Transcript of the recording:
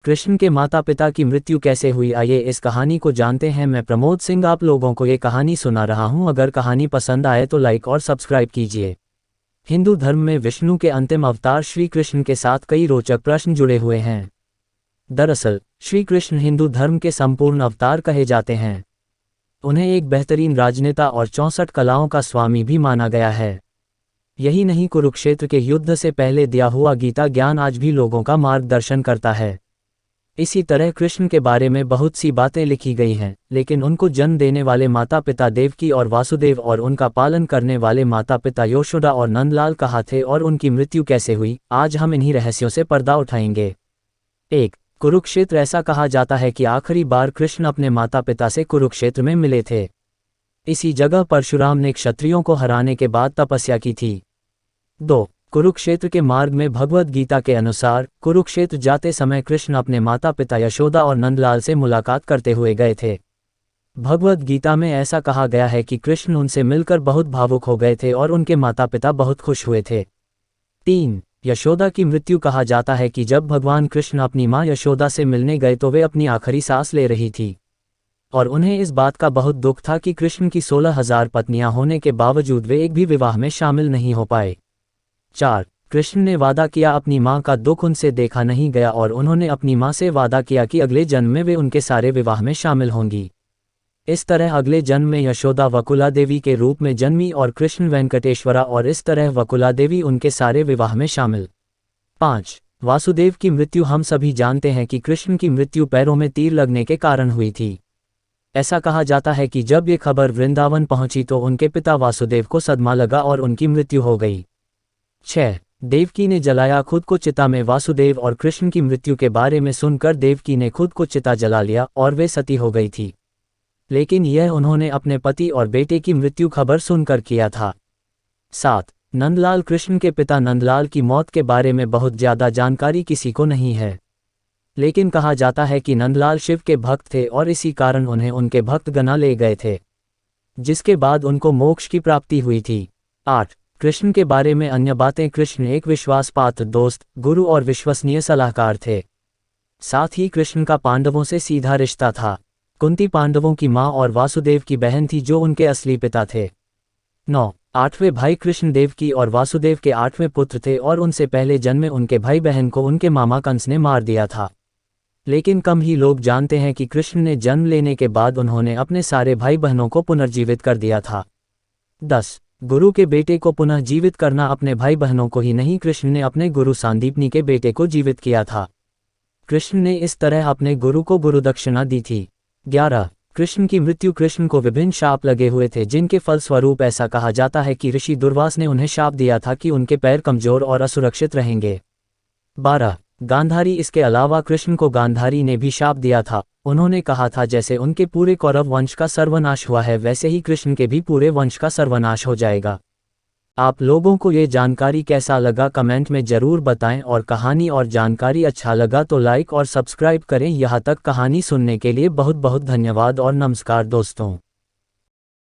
कृष्ण के माता पिता की मृत्यु कैसे हुई, आइए इस कहानी को जानते हैं। मैं प्रमोद सिंह आप लोगों को ये कहानी सुना रहा हूँ। अगर कहानी पसंद आए तो लाइक और सब्सक्राइब कीजिए। हिंदू धर्म में विष्णु के अंतिम अवतार श्री कृष्ण के साथ कई रोचक प्रश्न जुड़े हुए हैं। दरअसल श्री कृष्ण हिंदू धर्म के संपूर्ण अवतार कहे जाते हैं। उन्हें एक बेहतरीन राजनेता और 64 कलाओं का स्वामी भी माना गया है। यही नहीं, कुरुक्षेत्र के युद्ध से पहले दिया हुआ गीता ज्ञान आज भी लोगों का मार्गदर्शन करता है। इसी तरह कृष्ण के बारे में बहुत सी बातें लिखी गई हैं, लेकिन उनको जन्म देने वाले माता पिता देवकी और वासुदेव और उनका पालन करने वाले माता पिता यशोदा और नंदलाल कहाँ थे और उनकी मृत्यु कैसे हुई, आज हम इन्हीं रहस्यों से पर्दा उठाएंगे। 1. कुरुक्षेत्र। ऐसा कहा जाता है कि आखिरी बार कृष्ण अपने माता पिता से कुरुक्षेत्र में मिले थे। इसी जगह परशुराम ने क्षत्रियों को हराने के बाद तपस्या की थी। 2. कुरुक्षेत्र के मार्ग में भगवद गीता के अनुसार कुरुक्षेत्र जाते समय कृष्ण अपने माता पिता यशोदा और नंदलाल से मुलाकात करते हुए गए थे। भगवद गीता में ऐसा कहा गया है कि कृष्ण उनसे मिलकर बहुत भावुक हो गए थे और उनके माता पिता बहुत खुश हुए थे। 3. यशोदा की मृत्यु। कहा जाता है कि जब भगवान कृष्ण अपनी मां यशोदा से मिलने गए तो वे अपनी आखिरी सांस ले रही थी और उन्हें इस बात का बहुत दुख था कि कृष्ण की 16,000 पत्नियां होने के बावजूद वे एक भी विवाह में शामिल नहीं हो पाए। 4. कृष्ण ने वादा किया अपनी मां का दुख उनसे देखा नहीं गया और उन्होंने अपनी मां से वादा किया कि अगले जन्म में वे उनके सारे विवाह में शामिल होंगी। इस तरह अगले जन्म में यशोदा वकुला देवी के रूप में जन्मी और कृष्ण वेंकटेश्वरा, और इस तरह वकुला देवी उनके सारे विवाह में शामिल। 5. वासुदेव की मृत्यु। हम सभी जानते हैं कि कृष्ण की मृत्यु पैरों में तीर लगने के कारण हुई थी। ऐसा कहा जाता है कि जब ये खबर वृंदावन पहुंची तो उनके पिता वासुदेव को सदमा लगा और उनकी मृत्यु हो गई। 6. देवकी ने जलाया खुद को चिता में। वासुदेव और कृष्ण की मृत्यु के बारे में सुनकर देवकी ने खुद को चिता जला लिया और वे सती हो गई थी, लेकिन यह उन्होंने अपने पति और बेटे की मृत्यु खबर सुनकर किया था। 7. नंदलाल। कृष्ण के पिता नंदलाल की मौत के बारे में बहुत ज़्यादा जानकारी किसी को नहीं है, लेकिन कहा जाता है कि नंदलाल शिव के भक्त थे और इसी कारण उन्हें उनके भक्त गना ले गए थे, जिसके बाद उनको मोक्ष की प्राप्ति हुई थी। 8. कृष्ण के बारे में अन्य बातें। कृष्ण एक विश्वासपात्र दोस्त, गुरु और विश्वसनीय सलाहकार थे। साथ ही कृष्ण का पांडवों से सीधा रिश्ता था। कुंती पांडवों की मां और वासुदेव की बहन थी जो उनके असली पिता थे। 9. 8वें भाई कृष्ण देवकी और वासुदेव के 8वें पुत्र थे और उनसे पहले जन्मे उनके भाई बहन को उनके मामा कंस ने मार दिया था, लेकिन कम ही लोग जानते हैं कि कृष्ण ने जन्म लेने के बाद उन्होंने अपने सारे भाई बहनों को पुनर्जीवित कर दिया था। 10. गुरु के बेटे को पुनः जीवित करना। अपने भाई बहनों को ही नहीं, कृष्ण ने अपने गुरु सांदीपनी के बेटे को जीवित किया था। कृष्ण ने इस तरह अपने गुरु को गुरुदक्षिणा दी थी। 11. कृष्ण की मृत्यु। कृष्ण को विभिन्न शाप लगे हुए थे, जिनके फलस्वरूप ऐसा कहा जाता है कि ऋषि दुर्वास ने उन्हें शाप दिया था कि उनके पैर कमजोर और असुरक्षित रहेंगे। 12. गांधारी। इसके अलावा कृष्ण को गांधारी ने भी शाप दिया था। उन्होंने कहा था जैसे उनके पूरे कौरव वंश का सर्वनाश हुआ है वैसे ही कृष्ण के भी पूरे वंश का सर्वनाश हो जाएगा। आप लोगों को ये जानकारी कैसा लगा कमेंट में ज़रूर बताएं, और कहानी और जानकारी अच्छा लगा तो लाइक और सब्सक्राइब करें। यहाँ तक कहानी सुनने के लिए बहुत बहुत धन्यवाद और नमस्कार दोस्तों।